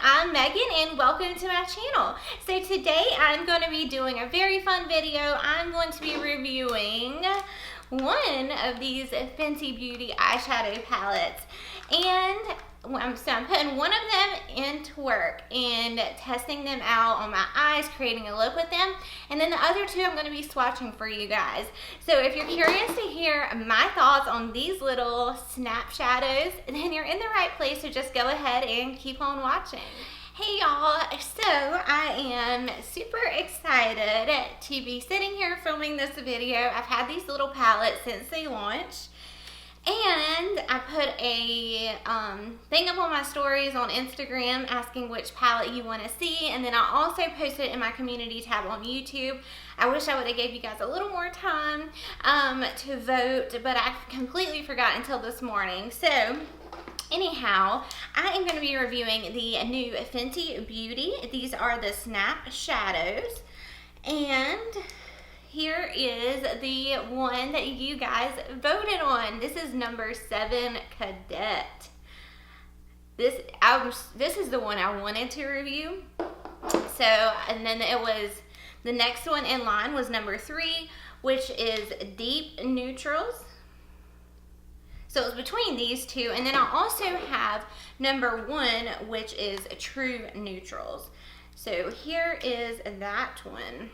I'm Megan and welcome to my channel. So today I'm going to be doing a very fun video. I'm going to be reviewing one of these Fenty Beauty eyeshadow palettes, and I'm putting one of them into work and testing them out on my eyes, creating a look with them, and then the other two I'm going to be swatching for you guys. So if you're curious to hear my thoughts on these little Snapshadows, then you're in the right place, so just go ahead and keep on watching. Hey y'all, so I am super excited to be sitting here filming this video. I've had these little palettes since they launched, and I put a thing up on my stories on Instagram asking which palette you want to see, and then I also posted it in my community tab on YouTube. I wish I would have gave you guys a little more time to vote, but I completely forgot until this morning. So anyhow, I am going to be reviewing the new Fenty Beauty. These are the Snapshadows, and here is the one that you guys voted on. This is number 7, Cadet. This is the one I wanted to review. So, and then it was, the next one in line was number 3, which is Deep Neutrals. So it's between these two, and then I also have number 1, which is True Neutrals. So here is that one.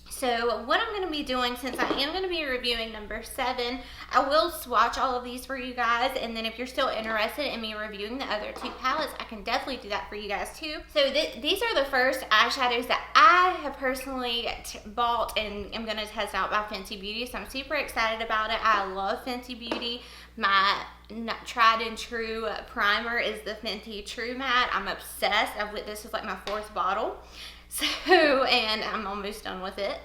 So what I'm going to be doing, since I am going to be reviewing number 7, I will swatch all of these for you guys, and then if you're still interested in me reviewing the other 2 palettes, I can definitely do that for you guys too. So these are the first eyeshadows that I have personally bought and am going to test out by Fenty Beauty, so I'm super excited about it. I love Fenty Beauty. My tried and true primer is the Fenty True Matte. I'm obsessed. This is like my 4th bottle. So, and I'm almost done with it.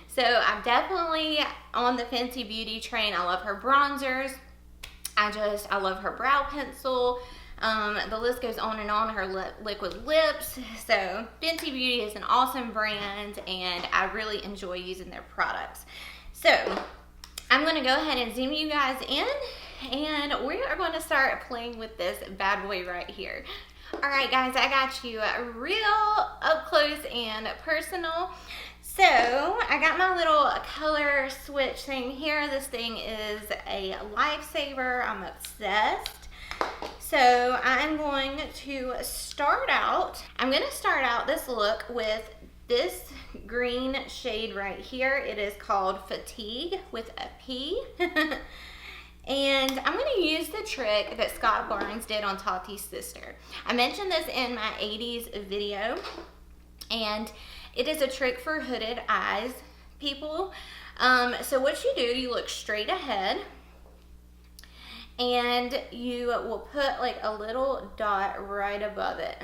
So I'm definitely on the Fenty Beauty train. I love her bronzers. I love her brow pencil. The list goes on and on. Her liquid lips. So Fenty Beauty is an awesome brand, and I really enjoy using their products. So I'm going to go ahead and zoom you guys in, and we are going to start playing with this bad boy right here. Alright guys, I got you real up close and personal. So I got my little color switch thing here. This thing is a lifesaver. I'm obsessed. So I'm going to start out this look with this green shade right here. It is called Fatigue with a P. And I'm going to use the trick that Scott Barnes did on Tati's sister. I mentioned this in my 80s video, and it is a trick for hooded eyes, people. So what you do, you look straight ahead, and you will put like a little dot right above it.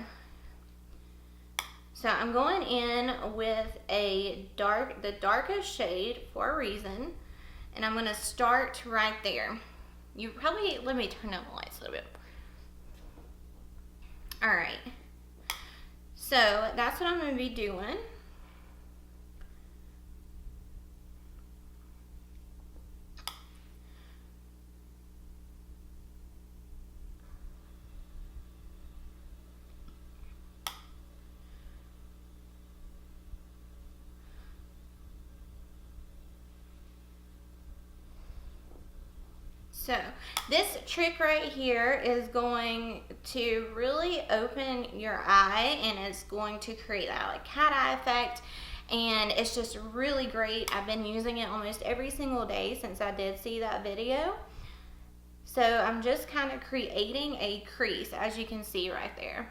So I'm going in with the darkest shade for a reason, and I'm going to start right there. Let me turn down the lights a little bit. All right. So that's what I'm going to be doing. So this trick right here is going to really open your eye, and it's going to create that like cat eye effect, and it's just really great. I've been using it almost every single day since I did see that video. So I'm just kind of creating a crease, as you can see right there.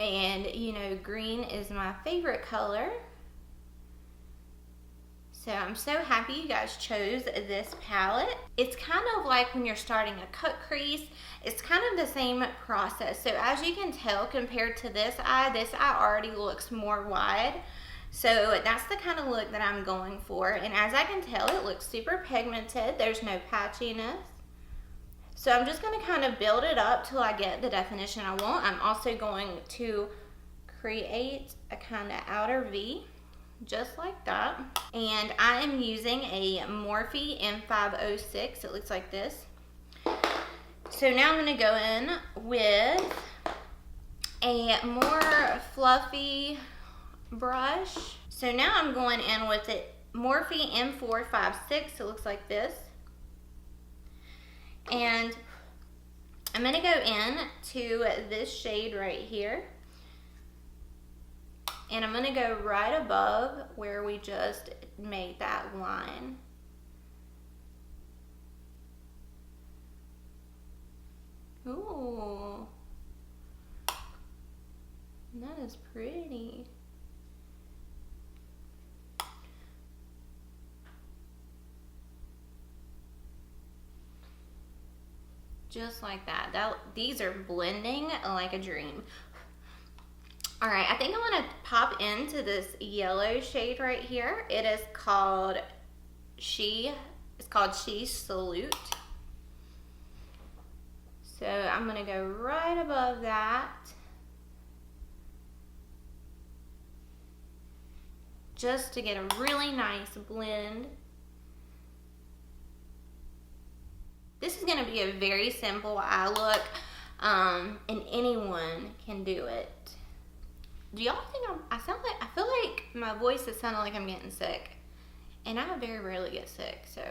And you know, green is my favorite color. So I'm so happy you guys chose this palette. It's kind of like when you're starting a cut crease, it's kind of the same process. So as you can tell, compared to this eye already looks more wide. So that's the kind of look that I'm going for. And as I can tell, it looks super pigmented. There's no patchiness. So I'm just going to kind of build it up till I get the definition I want. I'm also going to create a kind of outer V, just like that. And I am using a Morphe M506. It looks like this. So now I'm going to go in with a more fluffy brush. So now I'm going in with the Morphe M456. It looks like this. And I'm gonna go in to this shade right here. And I'm gonna go right above where we just made that line. Ooh, that is pretty. Just like that. These are blending like a dream. All right, I think I'm gonna pop into this yellow shade right here. It is called She Salute. So I'm gonna go right above that. Just to get a really nice blend. This is gonna be a very simple eye look, and anyone can do it. Do y'all think I feel like my voice is sounding like I'm getting sick. And I very rarely get sick, so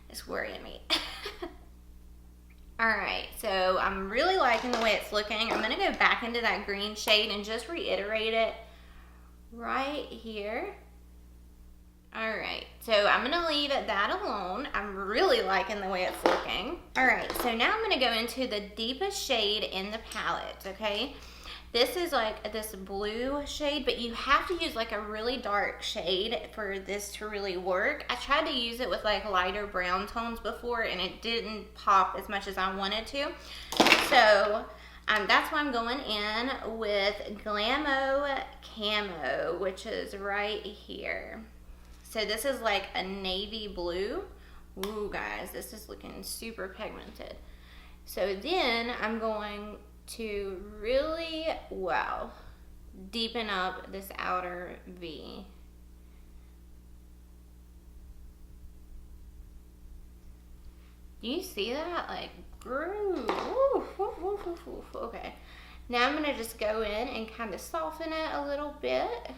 it's worrying me. Alright, so I'm really liking the way it's looking. I'm gonna go back into that green shade and just reiterate it right here. Alright, so I'm gonna leave that alone. I'm really liking the way it's looking. Alright, so now I'm gonna go into the deepest shade in the palette, okay? This is like this blue shade, but you have to use like a really dark shade for this to really work. I tried to use it with like lighter brown tones before and it didn't pop as much as I wanted to. So that's why I'm going in with Glamo Camo, which is right here. So this is like a navy blue. Ooh, guys, this is looking super pigmented. So then I'm going to really, wow, deepen up this outer V. Do you see that? Like, groove. Ooh, ooh, ooh, ooh, ooh. Okay. Now I'm gonna just go in and kind of soften it a little bit.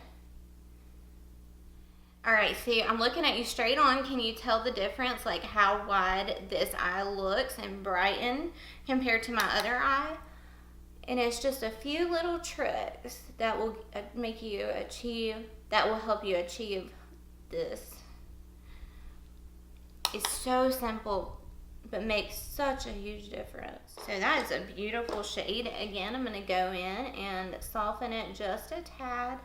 All right, see, I'm looking at you straight on. Can you tell the difference, like how wide this eye looks and brightened compared to my other eye? And it's just a few little tricks that will make you achieve, that will help you achieve this. It's so simple, but makes such a huge difference. So that is a beautiful shade. Again, I'm gonna go in and soften it just a tad.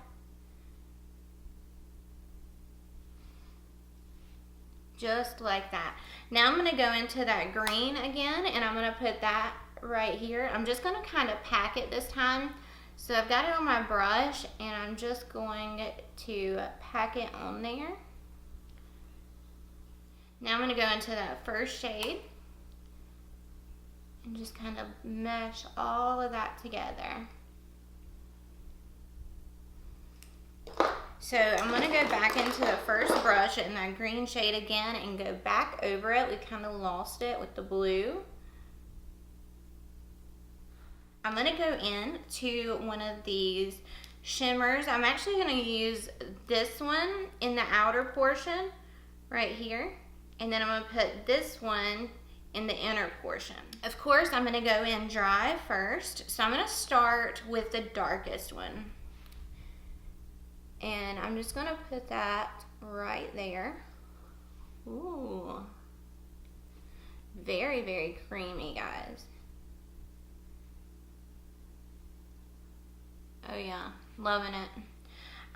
Just like that. Now I'm gonna go into that green again, and I'm gonna put that right here. I'm just gonna kind of pack it this time. So I've got it on my brush and I'm just going to pack it on there. Now I'm gonna go into that first shade and just kind of mesh all of that together. So I'm gonna go back into the first brush in that green shade again and go back over it. We kind of lost it with the blue. I'm gonna go in to one of these shimmers. I'm actually gonna use this one in the outer portion right here. And then I'm gonna put this one in the inner portion. Of course, I'm gonna go in dry first. So I'm gonna start with the darkest one. And I'm just gonna put that right there. Ooh. Very, very creamy, guys. Oh yeah, loving it.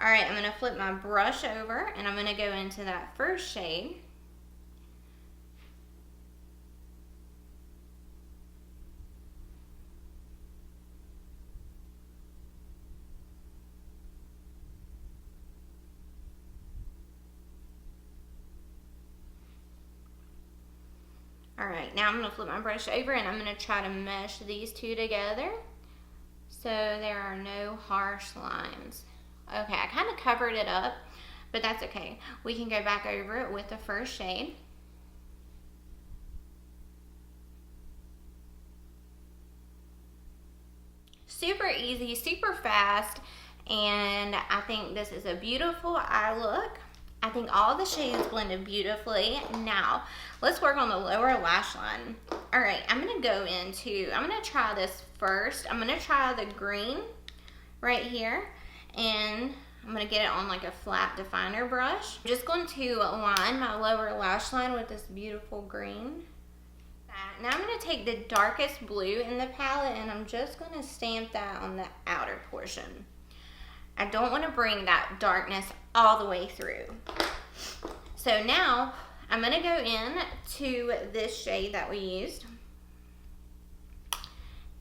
All right, I'm gonna flip my brush over and I'm gonna go into that first shade. All right, now I'm gonna flip my brush over and I'm gonna try to mesh these two together so there are no harsh lines. Okay, I kind of covered it up, but that's okay. We can go back over it with the first shade. super easy, super fast, and I think this is a beautiful eye look. I think all the shades blended beautifully. Now, let's work on the lower lash line. All right, I'm gonna try this first. I'm gonna try the green right here, and I'm gonna get it on like a flat definer brush. I'm just going to line my lower lash line with this beautiful green. Now I'm gonna take the darkest blue in the palette, and I'm just gonna stamp that on the outer portion. I don't want to bring that darkness all the way through. So now I'm going to go in to this shade that we used,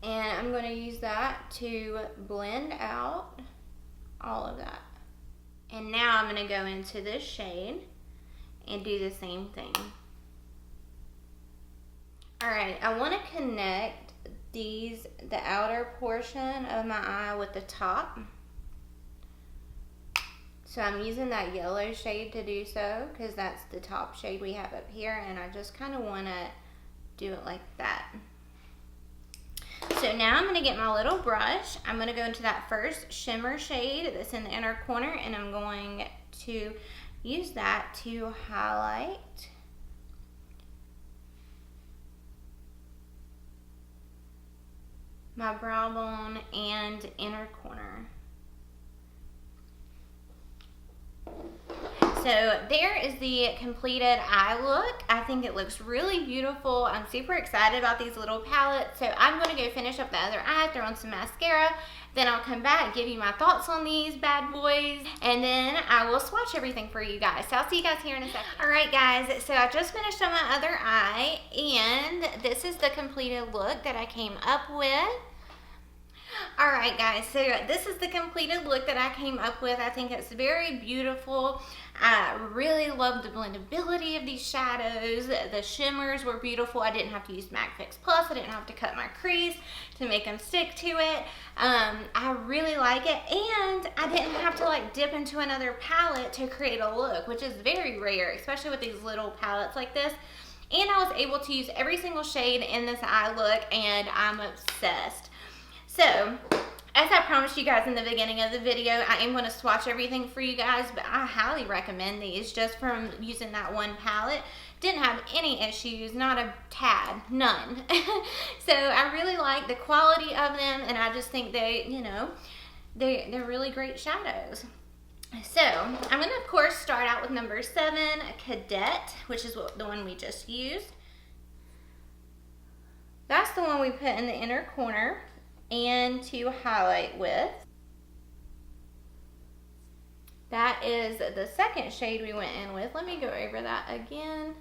and I'm going to use that to blend out all of that. And now I'm going to go into this shade and do the same thing. All right, I want to connect the outer portion of my eye with the top. So I'm using that yellow shade to do so, because that's the top shade we have up here, and I just kind of want to do it like that. So now I'm going to get my little brush. I'm going to go into that first shimmer shade that's in the inner corner, and I'm going to use that to highlight my brow bone and inner corner. So there is the completed eye look. I think it looks really beautiful. I'm super excited about these little palettes. So I'm going to go finish up the other eye, throw on some mascara. Then I'll come back, give you my thoughts on these bad boys, and then I will swatch everything for you guys. So I'll see you guys here in a second. All right, guys, so I just finished on my other eye, and this is the completed look that I came up with. All right, guys, so this is the completed look that I came up with. I think it's very beautiful. I really love the blendability of these shadows. The shimmers were beautiful. I didn't have to use MAC Fix Plus. I didn't have to cut my crease to make them stick to it. I really like it, and I didn't have to like dip into another palette to create a look, which is very rare, especially with these little palettes like this. And I was able to use every single shade in this eye look, and I'm obsessed. So, as I promised you guys in the beginning of the video, I am going to swatch everything for you guys, but I highly recommend these just from using that one palette. Didn't have any issues, not a tad, none. So I really like the quality of them, and I just think they, you know, they're really great shadows. So I'm going to, of course, start out with number 7, Cadet, which is the one we just used. That's the one we put in the inner corner and to highlight with. That is the second shade we went in with. Let me go over that again.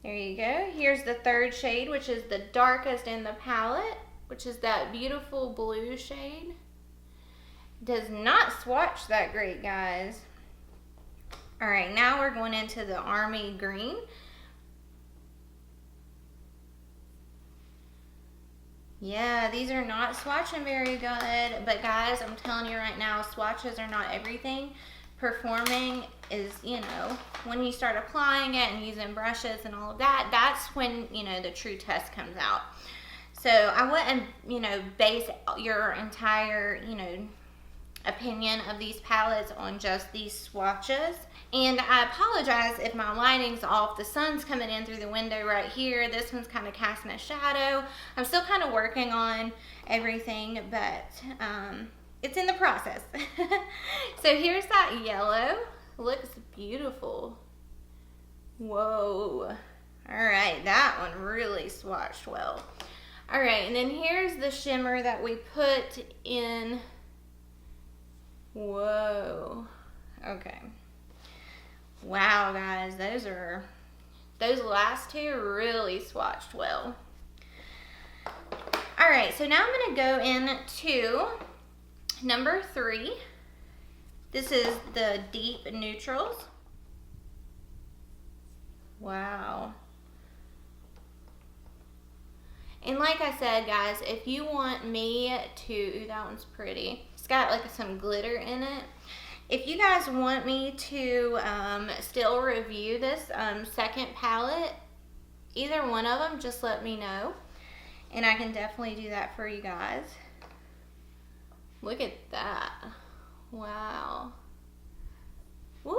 There you go. Here's the third shade, which is the darkest in the palette, which is that beautiful blue shade. Does not swatch that great, guys. All right, now we're going into the army green. Yeah, these are not swatching very good, but guys, I'm telling you right now, swatches are not everything. Performing is, you know, when you start applying it and using brushes and all of that, that's when, you know, the true test comes out. So I wouldn't, you know, base your entire, you know, opinion of these palettes on just these swatches. And I apologize if my lighting's off. The sun's coming in through the window right here. This one's kind of casting a shadow. I'm still kind of working on everything, but it's in the process. So here's that yellow. Looks beautiful. Whoa. All right, that one really swatched well. All right, and then here's the shimmer that we put in. Whoa. Okay. Wow, guys, those last two really swatched well. All right, so now I'm gonna go into number 3. This is the deep neutrals. Wow. And like I said, guys, if you want me to, ooh, that one's pretty. It's got like some glitter in it. If you guys want me to still review this second palette, either one of them, just let me know. And I can definitely do that for you guys. Look at that. Wow. Woo!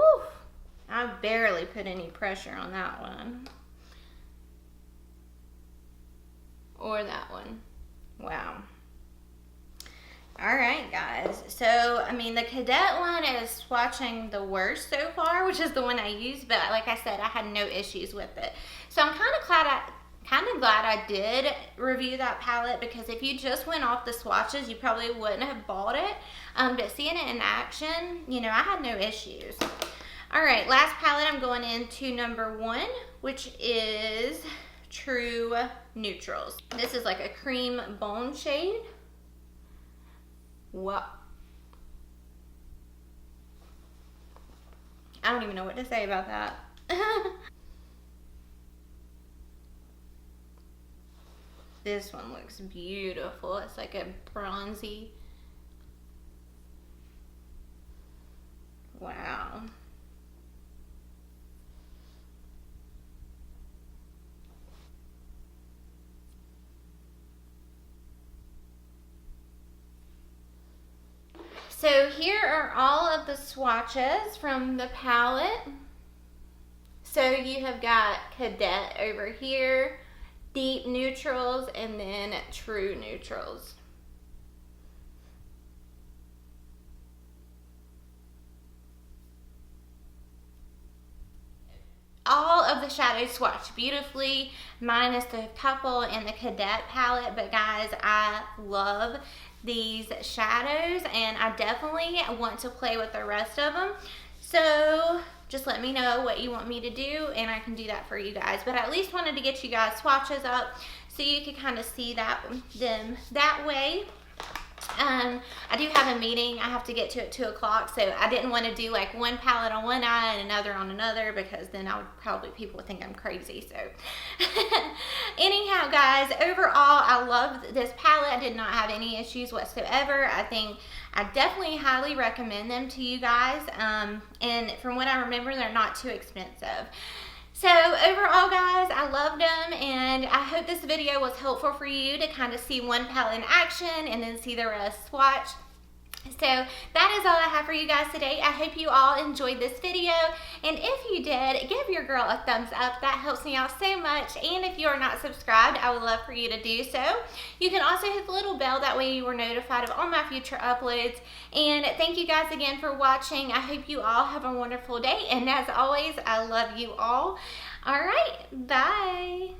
I barely put any pressure on that one. Or that one. Wow. Alright guys, so I mean the Cadet one is swatching the worst so far, which is the one I used, but like I said, I had no issues with it. So I'm kind of glad I did review that palette, because if you just went off the swatches, you probably wouldn't have bought it. But seeing it in action, you know, I had no issues. Alright, last palette I'm going into number 1, which is True Neutrals. This is like a cream bone shade. Wow. I don't even know what to say about that. This one looks beautiful. It's like a bronzy. Wow. So here are all of the swatches from the palette. So you have got Cadet over here, deep neutrals, and then true neutrals. All of the shadows swatch beautifully, minus a couple in the Cadet palette, but guys, I love these shadows and I definitely want to play with the rest of them. So just let me know what you want me to do and I can do that for you guys. But I at least wanted to get you guys swatches up so you could kind of see them that way. I do have a meeting I have to get to at 2 o'clock, so I didn't want to do like one palette on one eye and another on another, because then people would think I'm crazy. So anyhow guys, overall I love this palette. I did not have any issues whatsoever. I definitely highly recommend them to you guys, and from what I remember, they're not too expensive. So overall guys, I loved them, and I hope this video was helpful for you to kind of see one palette in action and then see the rest swatch. So that is all I have for you guys today. I hope you all enjoyed this video, and if you did, give your girl a thumbs up. That helps me out so much, and if you are not subscribed, I would love for you to do so. You can also hit the little bell, that way you are notified of all my future uploads. And thank you guys again for watching. I hope you all have a wonderful day, and as always, I love you all. All right, bye.